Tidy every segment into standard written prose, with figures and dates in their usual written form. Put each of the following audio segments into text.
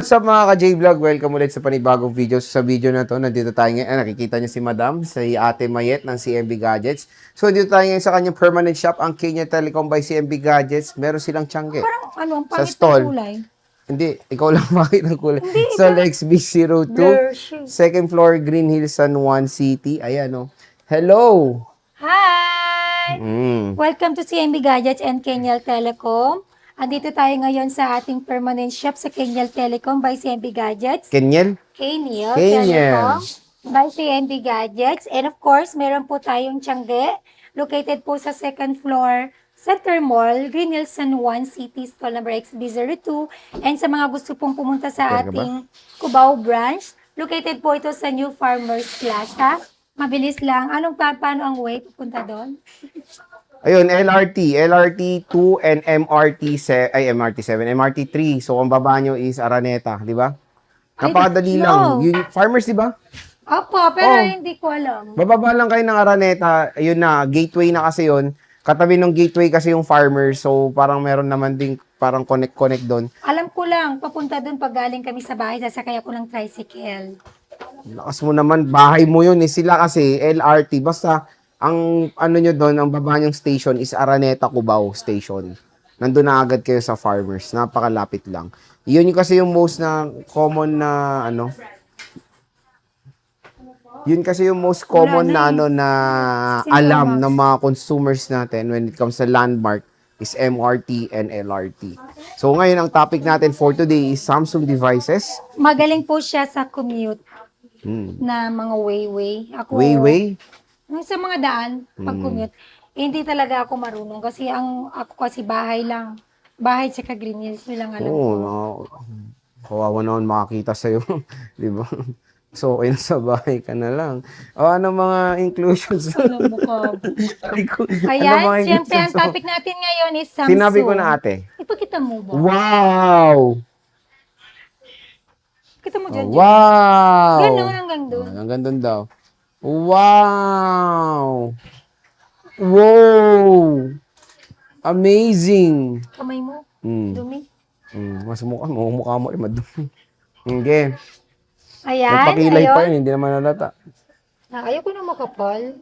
What's up mga ka-J-Vlog? Welcome ulit sa panibagong video. Sa video na to, nandito tayo ngayon. Nakikita niyo si Madam, si Ate Mayet ng CMB Gadgets. So, dito tayo ngayon sa kanyang permanent shop, ang Kenya Telecom by CMB Gadgets. Meron silang tiyangge. Parang ang Sa pangit ng stall. kulay. Hindi, ikaw lang makita ng kulay. Hindi, Sa iba. XB02, Blur siya. second floor, Green Hills, San Juan City. Ayan, oh. Hello! Hi! Mm. Welcome to CMB Gadgets and Kenyal Telecom. Andito tayo ngayon sa ating permanent shop sa Kenyal Telecom by CMB Gadgets. Kenyel? Kenyal Kenyal. Telecom by CMB Gadgets. And of course, meron po tayong Tiangge. Located po sa second floor, Center Mall, Green Hills, San Juan City, stall number XB02. And sa mga gusto pong pumunta sa Sure ka ba? ating Cubao branch, located po ito sa New Farmers Plaza. Mabilis lang. Paano ang way pupunta doon? Ayun, LRT 2 and MRT 7, MRT 3. So, ang baba nyo is Araneta, di ba? Ay, Napakadali no. lang. Yun, farmers, di ba? Opo, pero Oh. hindi ko alam. Bababa lang kayo ng Araneta. Ayun na, gateway na kasi yun. Katabi ng gateway kasi yung farmers. So, parang meron naman ding parang connect doon. Alam ko lang, papunta doon pag galing kami sa bahay, sasakay ako ng tricycle. Lakas mo naman, bahay mo yun. Eh. Sila kasi, LRT. Basta, ang ano nyo doon, ang baba nyong station is Araneta Cubao Station. Nandun na agad kayo sa farmers. Napakalapit lang. Yun yung kasi yung most na common na ano. Yun kasi yung most common na ano na alam ng mga consumers natin when it comes sa landmark is MRT and LRT. So ngayon ang topic natin for today is Samsung devices. Magaling po siya sa commute Hmm. na mga way-way. Way. Sa mga daan, pag-commute, hindi talaga ako marunong kasi ako kasi bahay lang. Bahay tsaka Green Hills, yun lang alam ko. Oo, kawawa naman makakita sa'yo. Di ba? So, okay na sa bahay ka na lang. O, ano mga inclusions? Alam mo ka. Ano Ayan, mga siyempre ang inclusions? topic natin ngayon is Samsung. Sinabi ko na ate. Ipakita mo ba? Wow! Kita mo dyan, dyan. Wow! Ganon hanggang doon. Hanggang doon daw. Wow! Wow! Amazing! Kamay mo, Hmm. dumi. Mas mukha mo rin madumi. Hindi. Ayan, Magpakilay pa ayun. yun, hindi naman nalata. Ayoko na makapal.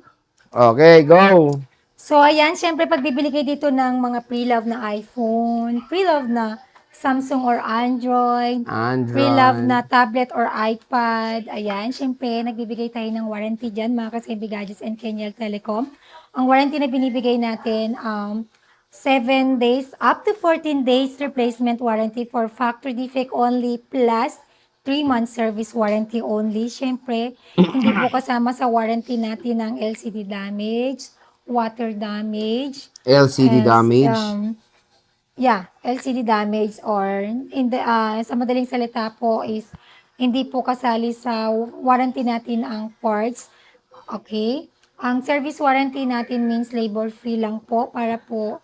Okay, go! So, ayan, syempre, pag bibili kayo dito ng mga pre-love na iPhone, pre-love na Samsung or Android, pre-love na tablet or iPad, ayan, syempre, nagbibigay tayo ng warranty dyan, mga ka-CMB Gadgets and Kenyal Telecom. Ang warranty na binibigay natin, 7 days, up to 14 days replacement warranty for factory defect only, plus 3 months service warranty only. Syempre, hindi po kasama sa warranty natin ng LCD damage, water damage, LCD damage. LCD damage or sa madaling salita po is hindi po kasali sa warranty natin ang parts. Okay? Ang service warranty natin means labor-free lang po para po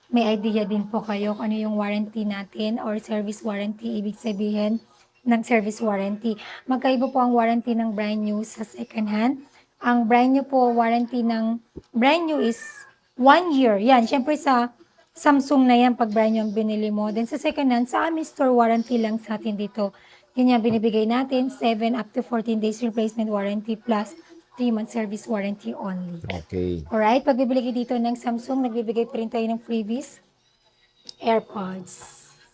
may idea din po kayo kung ano yung warranty natin or service warranty. Ibig sabihin ng service warranty. Magkaiba po ang warranty ng brand new sa second hand. Ang brand new po, warranty ng brand new is 1 year. Yan, syempre sa Samsung na yan pag brand new ang binili mo. Then sa second hand, sa amin store warranty lang sa atin dito. Yun yung binibigay natin, 7 up to 14 days replacement warranty plus 3 month service warranty only. Okay. Alright, pag bibili kayo dito ng Samsung, nagbibigay pa rin tayo ng freebies. AirPods.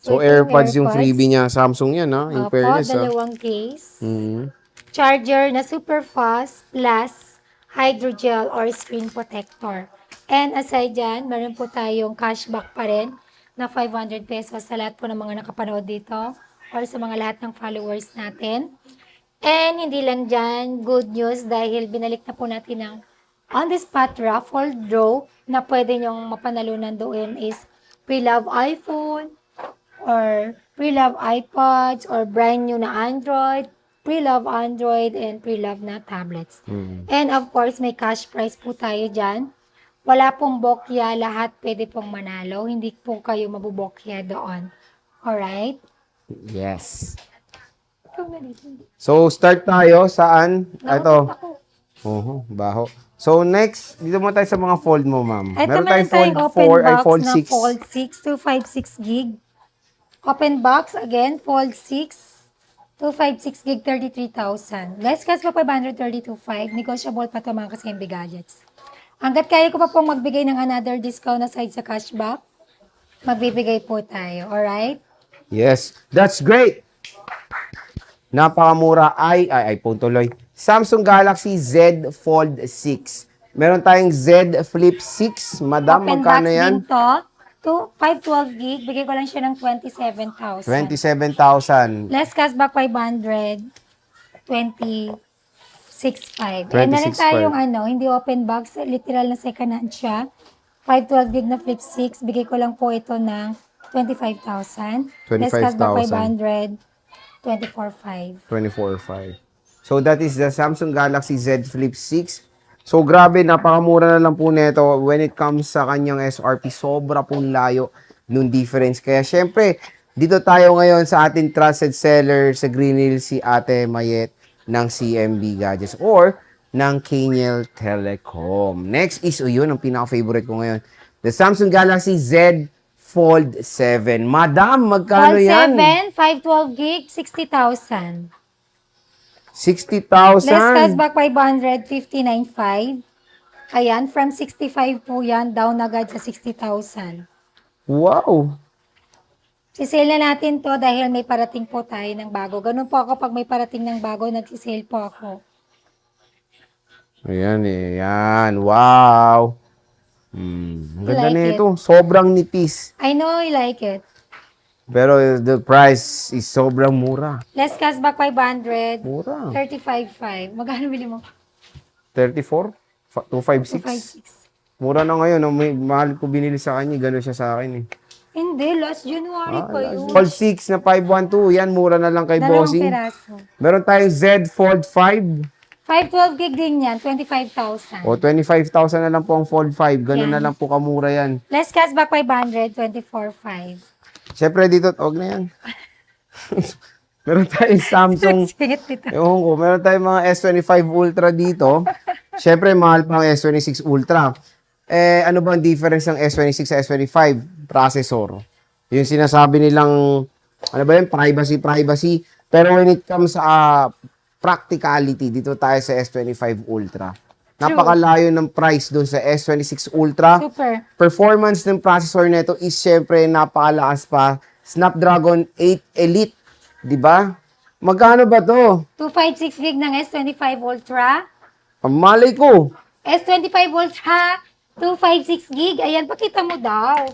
So, ito AirPods yung freebie niya. Samsung yan, ha? In Opo, fairness, ha? dalawang case. Mhm. Charger na super fast plus hydrogel or screen protector. And aside dyan, meron po tayong cashback pa rin na 500 pesos sa lahat po ng mga nakapanood dito or sa mga lahat ng followers natin. And hindi lang dyan, good news dahil binalik na po natin ang on-the-spot raffle draw na pwede nyong mapanalunan doon is pre-love iPhone or pre-love iPods or brand new na Android, pre-love Android, and pre-love na tablets. And of course, may cash prize po tayo dyan. Wala pong bokya, lahat pwede pong manalo. Hindi po kayo mabubokya doon. Alright? Yes. Ikaw na dito. So, start tayo. Saan? Ito. Nakapit ako. Baho. So, next, dito mo tayo sa mga fold mo, ma'am. Ito Meron meron tayong fold tayong open 4 ay box fold na 6. fold 6 to 56 gig. Open box, again, fold 6 256 gig, 33,000. Less cash pa 532.5. Negotiable pa to mga kasimbi gadgets. Hanggat kaya ko pa pong magbigay ng another discount aside sa cashback, magbibigay po tayo. Alright? Yes, that's great. Napakamura ay iPhone tuloy. Samsung Galaxy Z Fold 6. Meron tayong Z Flip 6. Madam, Open magkano box yan? din to. 512 gig. Bigay ko lang siya ng 27,000. 27,000. Less cashback 500. 26.5. And meron 26.5. tayong hindi open box. Literal na second hand siya. 512 gig na flip 6. Bigay ko lang po ito ng 25,000. Less cashback 500. 24.5. 24.5. So that is the Samsung Galaxy Z Flip 6. So grabe, napakamura na lang po nito when it comes sa kanyang SRP. Sobra pong layo nung difference. Kaya syempre, dito tayo ngayon sa ating trusted seller sa Green Hills, si Ate Mayet ng CMB Gadgets or ng Kaniel Telecom. Next is, yun, ang pinaka-favorite ko ngayon. The Samsung Galaxy Z Fold 7. Madam, magkano Fold yan? 7, 512 gig, 60,000. 60,000. Less cashback 500, 59.5. Ayan, from 65 po yan, down agad sa 60,000. Wow. Sisale na natin to dahil may parating po tayo ng bago. Ganun po ako pag may parating ng bago, nagsisale po ako. Ayan eh. Yan. Wow. Ang ganda Like nito. Sobrang nipis. I know you like it. Pero the price is sobrang mura. Less cashback 500, Mura. 35.5. Magkano bili mo? 34? 256? 256. Mura na ngayon. May mahal ko binili sa kanya. Gano'n siya sa akin eh. Hindi, last January pa yun. Fold 6 na 512. Yan, mura na lang kay Dalawang Bossing. peraso. Meron tayong Z Fold 5. 512 gig din yan, 25,000. O, 25,000 na lang po ang Fold 5. Gano'n Yan. na lang po kamura yan. Less cashback 500, 24.5. Siyempre dito, huwag na yan. Meron tayong Samsung. Singit dito. Ewan ko, meron tayong mga S25 Ultra dito. Siyempre, mahal pa ang S26 Ultra. Eh, ano ba ang difference ng S26 sa S25? Processor. Yung sinasabi nilang, ano ba yun? Privacy. Pero when it comes sa practicality, dito tayo sa S25 Ultra. Napakalayo ng price doon sa S26 Ultra. Super. Performance ng processor nito is syempre napakalakas pa. Snapdragon 8 Elite, 'di ba? Magkano ba 'to? 256 gig ng S25 Ultra. Ang malay ko. S25 Ultra, 256 gig. Ayan, pakita mo daw.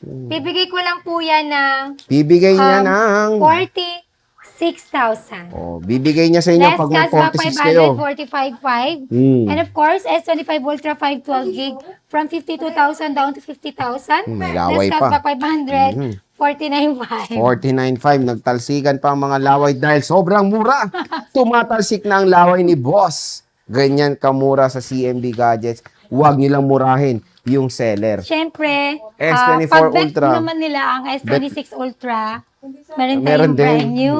Bibigay ko lang po yan ng Bibigay niya ng 46,000. bibigay niya sa inyo Less pag may cashback 46 kayo. 545.5. Hmm. And of course, S25 Ultra 512 gig from 52,000 down to 50,000. May laway Less pa. cashback 500, 49.5. 49.5, nagtalsikan pa ang mga laway dahil sobrang mura. Tumatalsik na ang laway ni Boss. Ganyan kamura sa CMB Gadgets. Huwag nilang murahin yung seller. Siyempre, S24 pag-bet Ultra. naman nila ang S26 Ultra, meron Meron tayong din. brand new.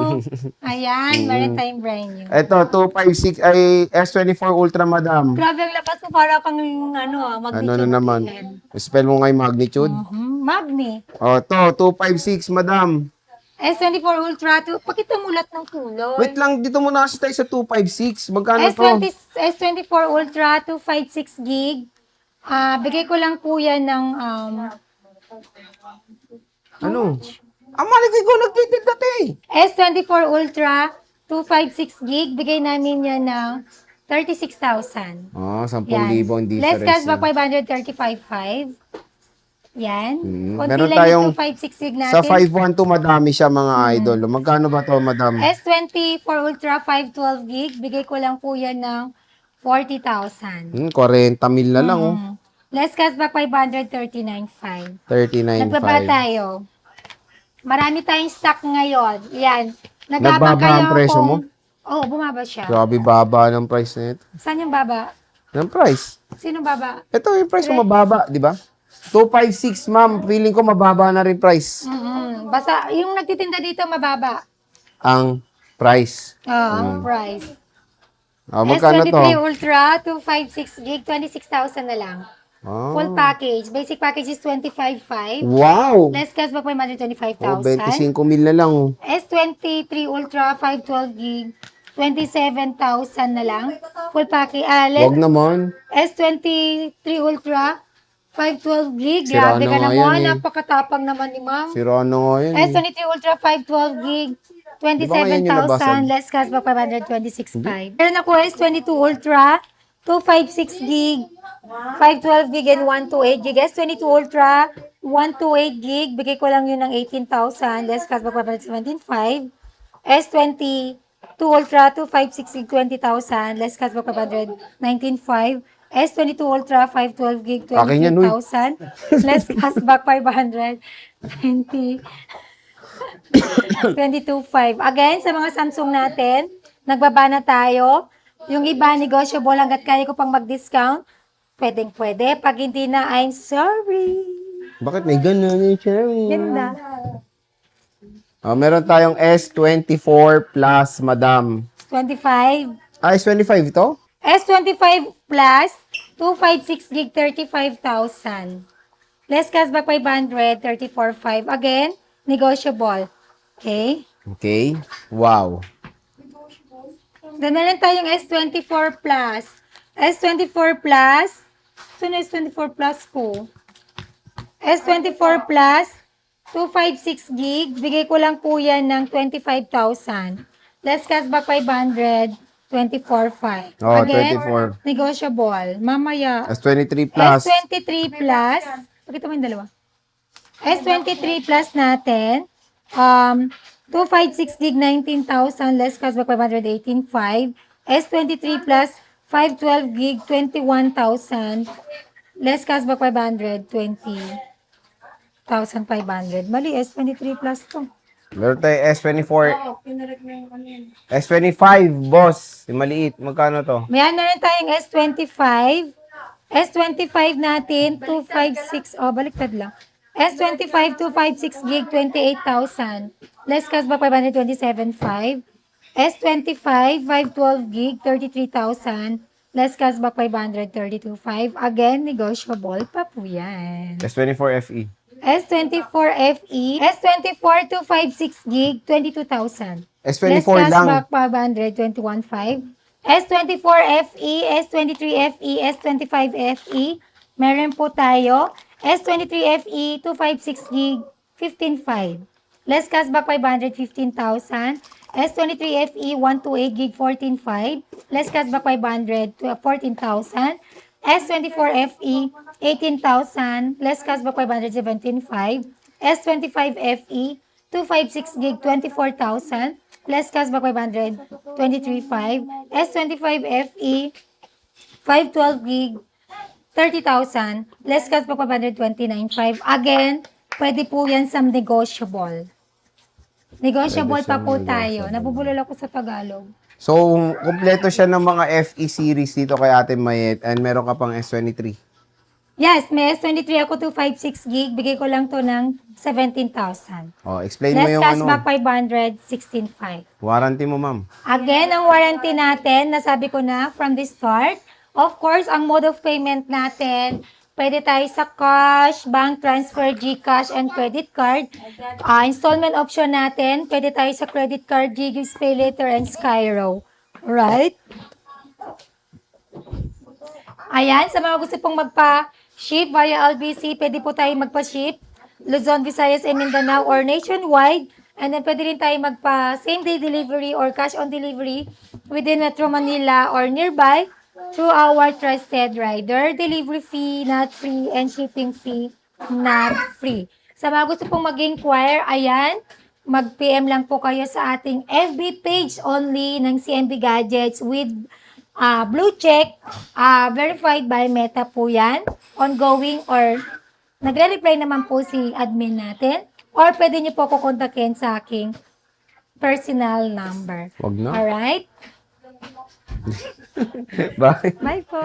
Ayan, meron tayong brand new. Ito, 256 ay S24 Ultra, madam. Grabe ang labas mo, para kang Ano na naman? Spell mo nga yung magnitude. Magni. O, to, 256, madam. S24 Ultra, pakita mo lahat ng kulay. Wait lang, dito muna kasi tayo sa 256. Magkano to? S24 Ultra, 256 gig. Bigay ko lang po yan ng, Ano? Ang mali ko nagtitig dati. S24 Ultra, 256 gig. Bigay namin yan ng 36,000. Oh, 10,000 Yan. ang difference. Less cashback yan. 535.5. Yan. Konti Meron lang tayong yung 256 gig natin. Sa 512, madami siya mga idol. Magkano ba to, madam? S24 Ultra 512 gig, bigay ko lang po yan ng 40,000. 40 mil na lang, oh. Less cashback 539.5. 39.5. Nagbaba tayo. Marami tayong stock ngayon. Yan. Nagbaba ang presyo mo? Oo, bumaba siya. Grabe baba ng price na ito. Saan yung baba? Ng price? Sino baba? Ito yung price mo mababa, di ba? 256, ma'am. Feeling ko mababa na rin price. Basta yung nagtitinda dito mababa. Ang price. Ang price. Magkano to? S23 Ultra 256 gig, 26,000 na lang. Full package. Basic package is 25,500. Wow! Less cashback by Oh, 125,000. 25 mil na lang. Oh. S23 Ultra 512 gig, 27,000 na lang. Full package. Wag naman. S23 Ultra 512 gig. Sira Grabe na ka nga naman. yan eh. Napakatapang naman ni ma'am. Sira na nga yun. Eh. S23 Ultra 512 gig, Di ba ngayon yung nabasag? 27,000. Less cashback 526,500. Meron ako S22 Ultra 256 gig, 512 gig and 128 gig. S22 Ultra 128 gig. Bigay ko lang yun ng 18,000. Less cashback 517,500. S22 Ultra 256 gig 20,000. Less cashback 519,500. S22 Ultra 512 gig Akin yan, uy. 23,000. Less cashback 520. 22,500. Again, sa mga Samsung natin, nagbaba na tayo. Yung iba, negotiable hanggat kaya ko pang mag-discount. Pwedeng-pwede. Pag hindi na, I'm sorry. Bakit may ganun yung cherry? Ganda. Meron tayong S24 Plus, madam. 25. S25 ito? S25 Plus, 256 gig, 35,000. Less cashback 500, 34,500. Again, negotiable. Okay? Okay. Wow. Then, meron tayong S24 Plus. S24 Plus. Sino S24 Plus ko? S24 Plus, 256 gig. Bigay ko lang po yan ng 25,000. Less cashback 500, 24,500. Oh, Again, 24. negotiable. Mamaya. S23 Plus. S23 Plus. Pakita mo yung dalawa. S23 Plus natin. 256 gig, 19,000. Less cashback 518,500. S23 Plus, 512 gig, 21,000. Less cashback 500, 20,500. Mali, S23 Plus to. Meron tayong S24. S25, boss. Yung maliit. Magkano to? Mayan na rin tayong S25. S25 natin, 256. Oh, baliktad lang. S25, 256 gig, 28,000. Less cashback 527,500. S25, 512 gig, 33,000. Less cashback 532,500. Again, negotiable pa po yan. S24 FE. S24 FE. S24, 256 gig, 22,000. Less S24 lang. cashback 521,500. S24 FE, S23 FE, S25 FE. Meron po tayo. S23 FE, 256 gig, 15,500. Less cashback 515,000. S23 FE, 128 gig, 14,500. Less cashback 500 to 14,000. S24 FE, 18,000. Less cashback 517,500. S25 FE, 256 gig, 24,000. Less cashback 500, 23,500. S25 FE, 512 gig, 30,000. Less cashback 529,500. Again, pwede po yan sa negotiable. Negotiable Pwede pa siyang po tayo. negotiable. Nabubulol ako sa Tagalog. So, kumpleto siya ng mga FE series dito kay Ate Mayet and meron ka pang S23. Yes, may S23 ako 256 gig. Bigay ko lang to ng 17,000. Oh, explain mo Less yung cashback ano, 500, 16,500. warranty mo, ma'am. Again, ang warranty natin, nasabi ko na from the start, of course, ang mode of payment natin, pwede tayo sa cash, bank transfer, GCash, and credit card. Installment option natin, pwede tayo sa credit card, GGives Pay Later, and Skyro. Right? Ayan, sa mga gusto pong magpa-ship via LBC, pwede po tayo magpa-ship. Luzon, Visayas, and Mindanao, or nationwide. And then pwede rin tayo magpa same-day delivery or cash on delivery within Metro Manila or nearby through our trusted rider. Delivery fee not free and shipping fee not free. Sa mga gusto pong mag-inquire, ayan, mag-PM lang po kayo sa ating FB page only ng CMB Gadgets with blue check, verified by Meta po yan, ongoing or nagre-reply naman po si admin natin. Or pwede niyo po ako kontakin sa aking personal number. Wag na. Alright? Bye. Bye po.